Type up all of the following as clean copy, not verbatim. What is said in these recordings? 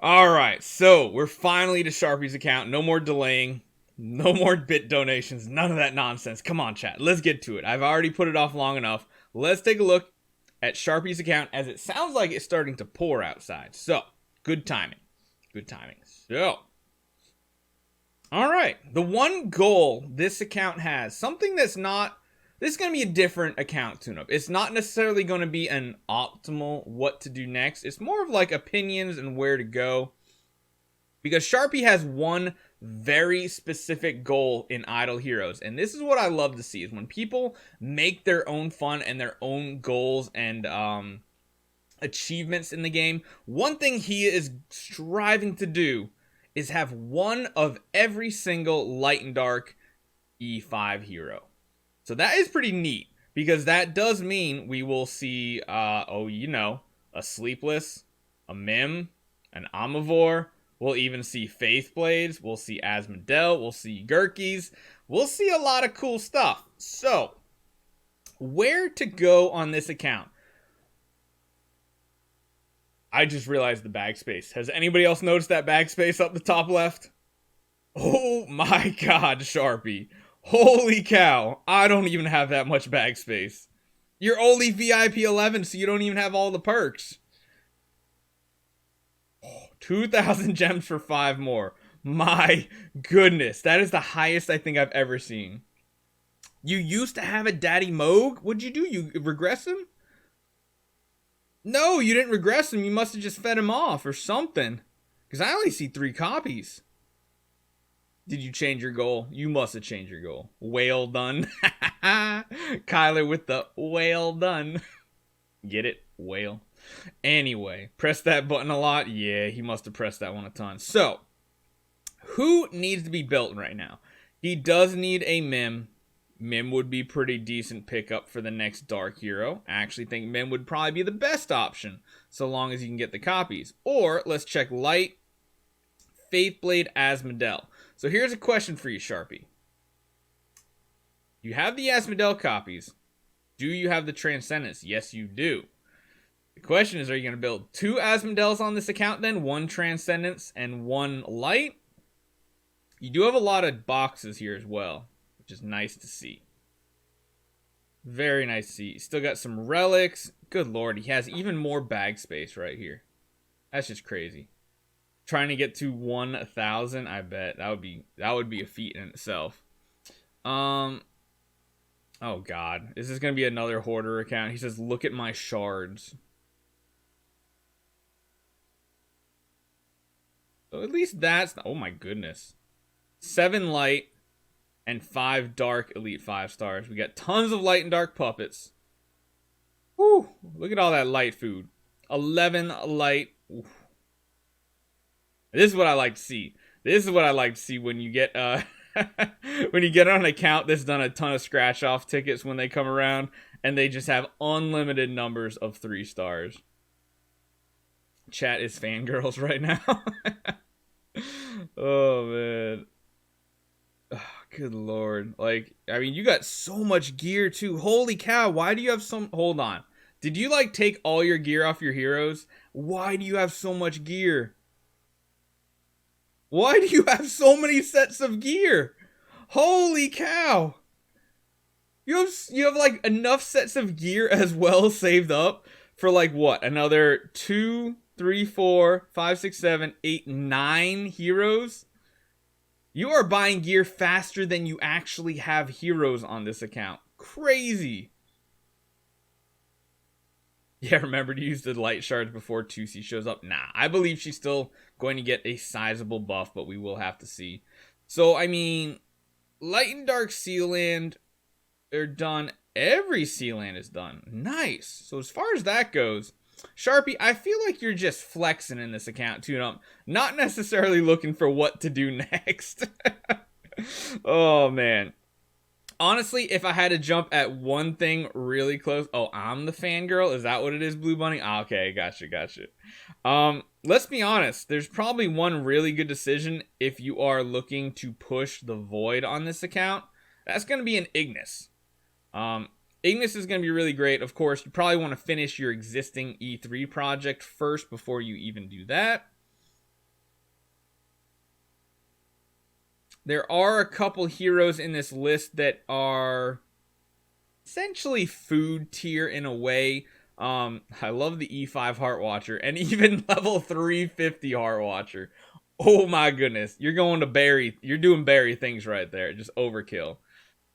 All right, so we're finally to Sharpie's account. No more delaying. No more bit donations. None of that nonsense. Come on, chat. Let's get to it. I've already put it off long enough. Let's take a look at Sharpie's account as it sounds like it's starting to pour outside. So, good timing. Good timing. So, all right. The one goal this account has, something that's not, this is going to be a different account tune-up. It's not necessarily going to be an optimal what to do next. It's more of like opinions and where to go. Because Sharpie has one very specific goal in Idle Heroes. And this is what I love to see, is when people make their own fun and their own goals and achievements in the game. One thing he is striving to do is have one of every single light and dark E5 hero. So that is pretty neat, because that does mean we will see, a Sleepless, a Mim, an Omnivore. We'll even see Faith Blades. We'll see Asmodel. We'll see Gurkies. We'll see a lot of cool stuff. So, where to go on this account? I just realized the bag space. Has anybody else noticed that bag space up the top left? Oh my god, Sharpie. Holy cow. I don't even have that much bag space. You're only VIP 11, so you don't even have all the perks. 2,000 gems for 5 more. My goodness. That is the highest I think I've ever seen. You used to have a Daddy Moog? What'd you do? You regress him? No, you didn't regress him. You must have just fed him off or something. Because I only see 3 copies. Did you change your goal? You must have changed your goal. Whale done. Kyler with the whale done. Get it? Whale. Anyway, press that button a lot. Yeah, he must have pressed that one a ton. So, who needs to be built right now? He does need a Mim. Mim would be pretty decent pickup for the next Dark Hero. I actually think Mim would probably be the best option, so long as you can get the copies. Or, let's check Light, Faithblade, Asmodel. So here's a question for you, Sharpie. You have the Asmodel copies. Do you have the Transcendence? Yes, you do. The question is, are you going to build 2 Asmodels on this account then? 1 Transcendence and 1 Light? You do have a lot of boxes here as well, which is nice to see. Very nice to see. Still got some relics. Good lord, he has even more bag space right here. That's just crazy. Trying to get to 1,000, I bet that would be a feat in itself. Oh god, is this gonna be another hoarder account? He says, "Look at my shards." So at least that's, oh my goodness, 7 light and 5 dark elite 5 stars. We got tons of light and dark puppets. Woo! Look at all that light food. 11 light. Oof. This is what I like to see. This is what I like to see when you get when you get on an account that's done a ton of scratch off tickets when they come around, and they just have unlimited numbers of 3 stars. Chat is fangirls right now. Oh man. Oh, good lord. Like, I mean, you got so much gear too. Holy cow, why do you have some, hold on. Did you like take all your gear off your heroes? Why do you have so much gear? Why do you have so many sets of gear? Holy cow. You have like enough sets of gear as well saved up for like what? Another 2, 3, 4, 5, 6, 7, 8, 9 heroes? You are buying gear faster than you actually have heroes on this account. Crazy. Yeah, remember to use the light shards before 2C shows up. Nah, I believe she's still going to get a sizable buff, but we will have to see. So, I mean, Light and Dark Sealand are done. Every Sealand is done. Nice. So as far as that goes, Sharpie, I feel like you're just flexing in this account tune-up. Not necessarily looking for what to do next. Oh, man. Honestly, if I had to jump at one thing really close, oh, I'm the fangirl. Is that what it is, Blue Bunny? Okay, gotcha. Let's be honest. There's probably one really good decision if you are looking to push the Void on this account. That's going to be an Ignis. Ignis is going to be really great. Of course, you probably want to finish your existing E3 project first before you even do that. There are a couple heroes in this list that are essentially food tier in a way. I love the E5 Heart Watcher and even level 350 Heart Watcher. Oh my goodness. You're doing berry things right there. Just overkill.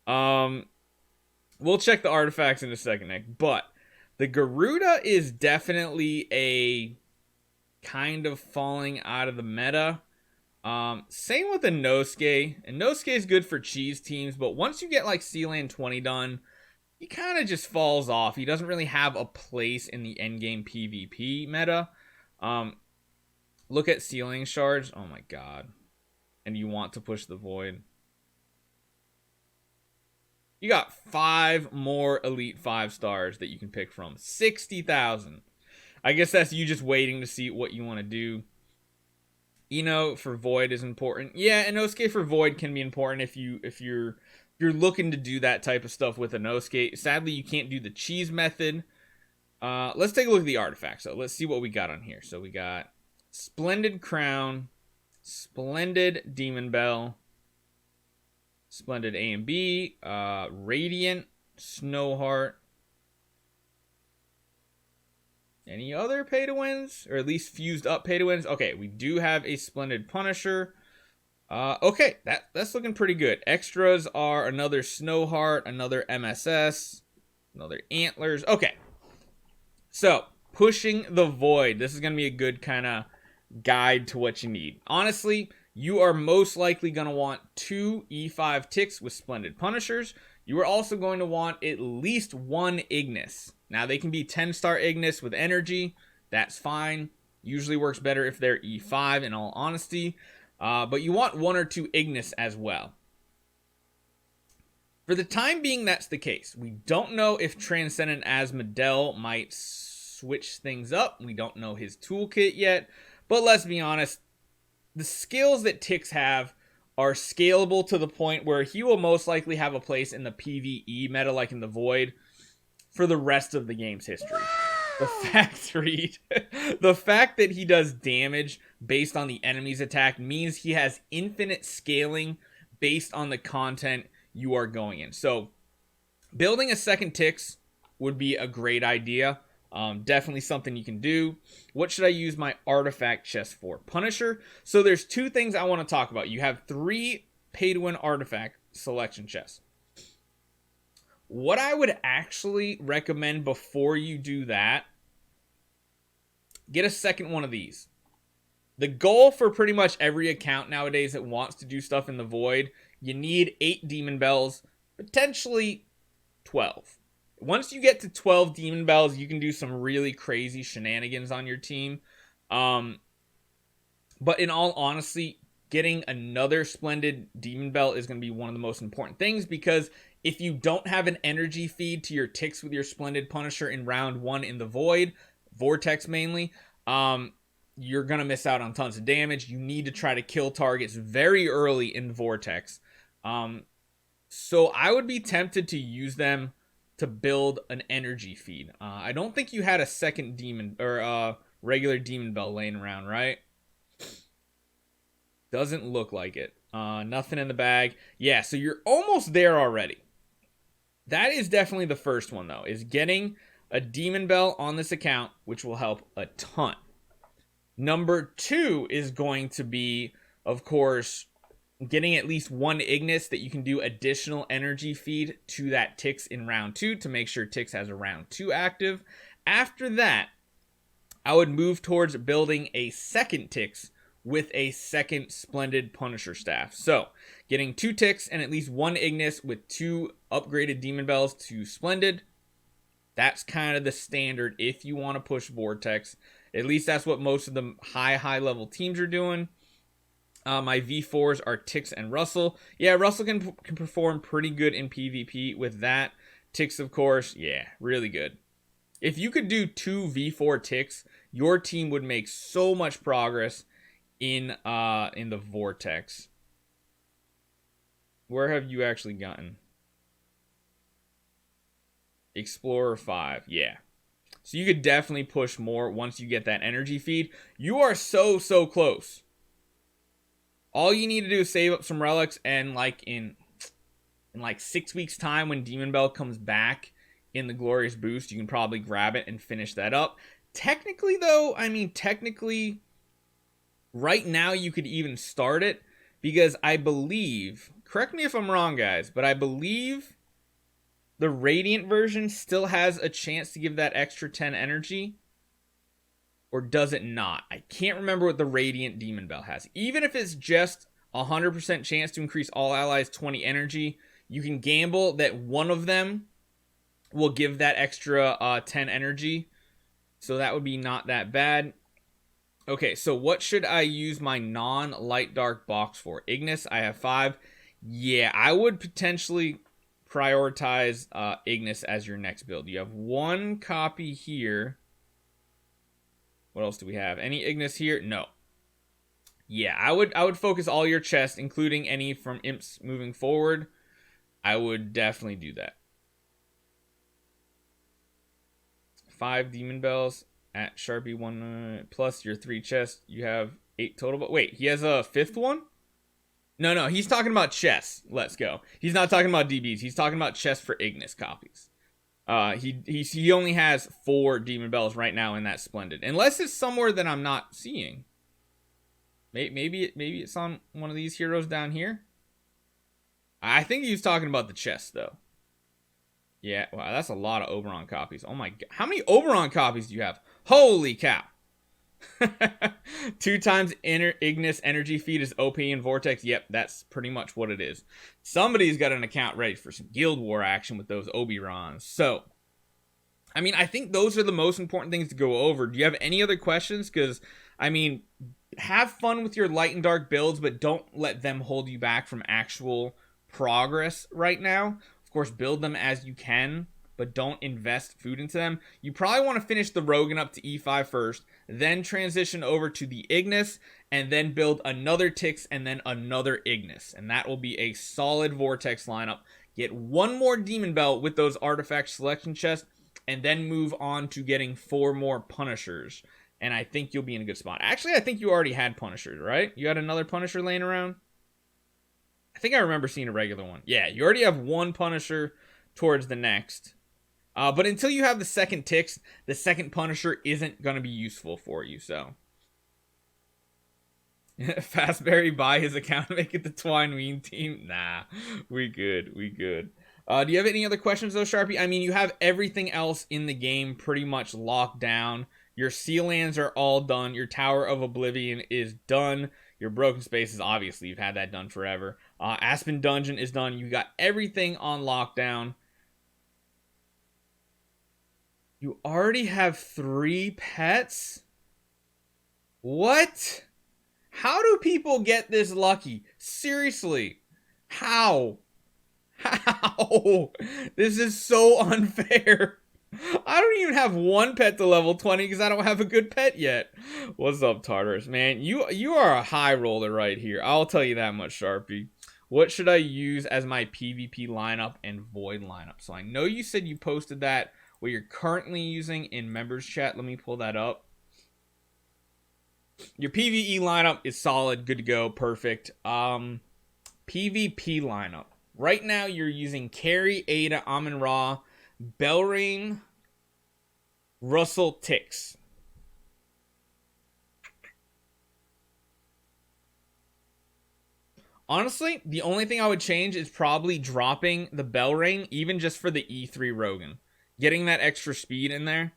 We'll check the artifacts in a second, Nick. But the Garuda is definitely a kind of falling out of the meta. Same with the Nosuke. And Nosuke is good for cheese teams, but once you get like Sealand 20 done, he kind of just falls off. He doesn't really have a place in the endgame PvP meta. Look at Sealing Shards. Oh my god. And you want to push the Void. You got 5 more Elite 5 stars that you can pick from. 60,000. I guess that's you just waiting to see what you want to do. Ino for Void is important. Yeah, and Nosuke for Void can be important if you're looking to do that type of stuff with a Nosuke. Sadly, you can't do the cheese method. Let's take a look at the artifacts. So let's see what we got on here. So we got Splendid Crown, Splendid Demon Bell, Splendid A and B, Radiant, Snowheart. Any other pay-to-wins? Or at least fused up pay-to-wins? Okay, we do have a Splendid Punisher. Okay, that's looking pretty good. Extras are another Snowheart, another MSS, another Antlers. Okay, so pushing the Void. This is going to be a good kind of guide to what you need. Honestly, you are most likely going to want 2 E5 ticks with Splendid Punishers. You are also going to want at least 1 Ignis. Now, they can be 10-star Ignis with energy. That's fine. Usually works better if they're E5, in all honesty. But you want 1 or 2 Ignis as well. For the time being, that's the case. We don't know if Transcendent Asmodel might switch things up. We don't know his toolkit yet. But let's be honest. The skills that Tix have are scalable to the point where he will most likely have a place in the PvE meta, like in the Void, for the rest of the game's history. The fact that he does damage based on the enemy's attack means he has infinite scaling based on the content you are going in. So building a second Tix would be a great idea. Definitely something you can do. What should I use my artifact chest for? Punisher. So there's 2 things I want to talk about. You have 3 pay-to-win artifact selection chests. What I would actually recommend before you do that, get a second one of these. The goal for pretty much every account nowadays that wants to do stuff in the Void, you need 8 Demon Bells, potentially 12. Once you get to 12 Demon Bells, you can do some really crazy shenanigans on your team. But in all honesty, getting another Splendid Demon Bell is going to be one of the most important things, because if you don't have an energy feed to your ticks with your Splendid Punisher in round 1 in the Void, Vortex mainly, you're going to miss out on tons of damage. You need to try to kill targets very early in Vortex. So I would be tempted to use them to build an energy feed. I don't think you had a second demon or regular Demon Bell laying around, right? Doesn't look like it. Nothing in the bag. Yeah, so you're almost there already. That is definitely the first one, though, is getting a Demon Bell on this account, which will help a ton. Number 2 is going to be, of course, getting at least 1 Ignis that you can do additional energy feed to that Tix in round 2 to make sure Tix has a round 2 active. After that, I would move towards building a second Tix with a second Splendid Punisher staff. So, getting 2 Tix and at least 1 Ignis with 2 upgraded Demon Bells to Splendid. That's kind of the standard if you want to push Vortex. At least that's what most of the high level teams are doing. My V4s are Tix and Russell. Yeah, Russell can perform pretty good in PvP with that. Tix, of course, yeah, really good. If you could do 2 V4 Tix, your team would make so much progress in the Vortex. Where have you actually gotten? Explorer 5, yeah. So you could definitely push more once you get that energy feed. You are so close. All you need to do is save up some relics, and like in like 6 weeks time when Demon Bell comes back in the Glorious Boost, you can probably grab it and finish that up. Technically though, I mean technically right now you could even start it, because I believe, correct me if I'm wrong guys, but I believe the Radiant version still has a chance to give that extra 10 energy. Or does it not? I can't remember what the Radiant Demon Bell has. Even if it's just 100% chance to increase all allies 20 energy, you can gamble that one of them will give that extra 10 energy. So that would be not that bad. Okay, so what should I use my non-light dark box for? Ignis, I have 5. Yeah, I would potentially prioritize Ignis as your next build. You have 1 copy here. What else do we have? Any Ignis here? No. Yeah, I would focus all your chests, including any from imps moving forward. I would definitely do that. 5 demon bells at Sharpie 1 plus your 3 chests. You have 8 total. But wait, he has a 5th one? No, he's talking about chests. Let's go. He's not talking about DBs. He's talking about chests for Ignis copies. He only has 4 demon bells right now in that splendid, unless it's somewhere that I'm not seeing. Maybe it's on one of these heroes down here. I think he was talking about the chest though. Yeah, wow, that's a lot of Oberon copies. Oh my god, how many Oberon copies do you have? Holy cow! 2 times Ignis energy feed is OP in Vortex. Yep, that's pretty much what it is. Somebody's got an account ready for some Guild War action with those Oberons. So, I mean, I think those are the most important things to go over. Do you have any other questions? Because, I mean, have fun with your light and dark builds, but don't let them hold you back from actual progress right now. Of course, build them as you can, but don't invest food into them. You probably want to finish the Rogan up to E5 first, then transition over to the Ignis, and then build another Tix and then another Ignis. And that will be a solid Vortex lineup. Get 1 more Demon Bell with those artifact selection chests, and then move on to getting 4 more Punishers. And I think you'll be in a good spot. Actually, I think you already had Punishers, right? You had another Punisher laying around? I think I remember seeing a regular one. Yeah, you already have 1 Punisher towards the next. But until you have the second Tix, the second Punisher isn't going to be useful for you, so. Fastberry buy his account and make it the Twineween team? Nah, we good. Do you have any other questions though, Sharpie? I mean, you have everything else in the game pretty much locked down. Your Sea Lands are all done. Your Tower of Oblivion is done. Your Broken Spaces, obviously, you've had that done forever. Aspen Dungeon is done. You got everything on lockdown. You already have 3 pets? What? How do people get this lucky? Seriously. How? This is so unfair. I don't even have 1 pet to level 20 because I don't have a good pet yet. What's up, Tartarus? Man, you are a high roller right here. I'll tell you that much, Sharpie. What should I use as my PvP lineup and Void lineup? So I know you said you posted that, what you're currently using in members chat. Let me pull that up. Your PvE lineup is solid, good to go, perfect. PvP lineup. Right now you're using Carry, Ada, Amun-Ra, Belring, Russell, Tix. Honestly, the only thing I would change is probably dropping the Belring, even just for the E3 Rogan. Getting that extra speed in there.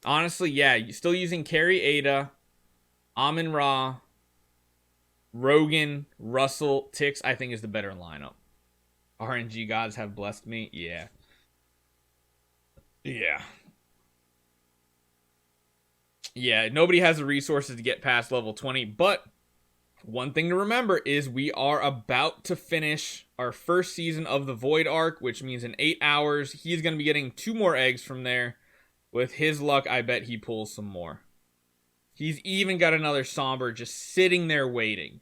Honestly, yeah, you're still using Carry, Ada, Amun-Ra, Rogan, Russell, Tix, I think is the better lineup. RNG gods have blessed me. Yeah. Yeah, nobody has the resources to get past level 20, but one thing to remember is we are about to finish our first season of the Void arc, which means in 8 hours, he's going to be getting 2 more eggs from there. With his luck, I bet he pulls some more. He's even got another Somber just sitting there waiting.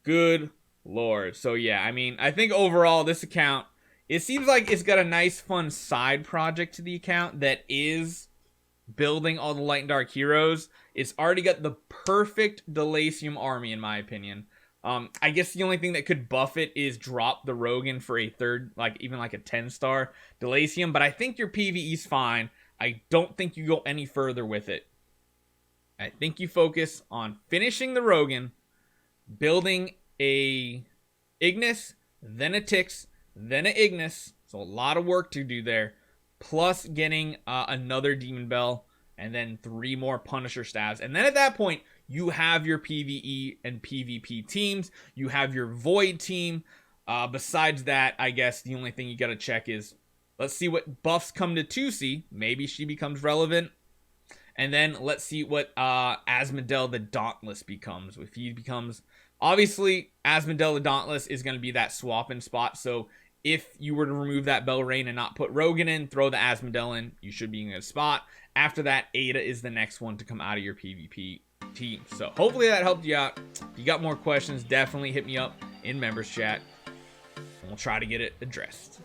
Good lord. So yeah, I mean, I think overall this account, it seems like it's got a nice fun side project to the account that is building all the light and dark heroes. It's already got the perfect Delacium army, in my opinion. I guess the only thing that could buff it is drop the Rogan for a third, like even like a 10-star Delacium, but I think your PvE's fine. I don't think you go any further with it. I think you focus on finishing the Rogan, building a Ignis, then a Tix, then a Ignis. So a lot of work to do there. Plus getting another Demon Bell, and then 3 more Punisher stabs. And then at that point, you have your PvE and PvP teams. You have your Void team. Besides that, I guess the only thing you got to check is, let's see what buffs come to 2C. Maybe she becomes relevant. And then let's see what Asmodel the Dauntless becomes. If he becomes... Obviously, Asmodel the Dauntless is going to be that swap-in spot. So if you were to remove that Belrain and not put Rogan in, throw the Asmodel in, you should be in a good spot. After that, Ada is the next one to come out of your PvP team. So hopefully that helped you out. If you got more questions, definitely hit me up in members chat, and we'll try to get it addressed.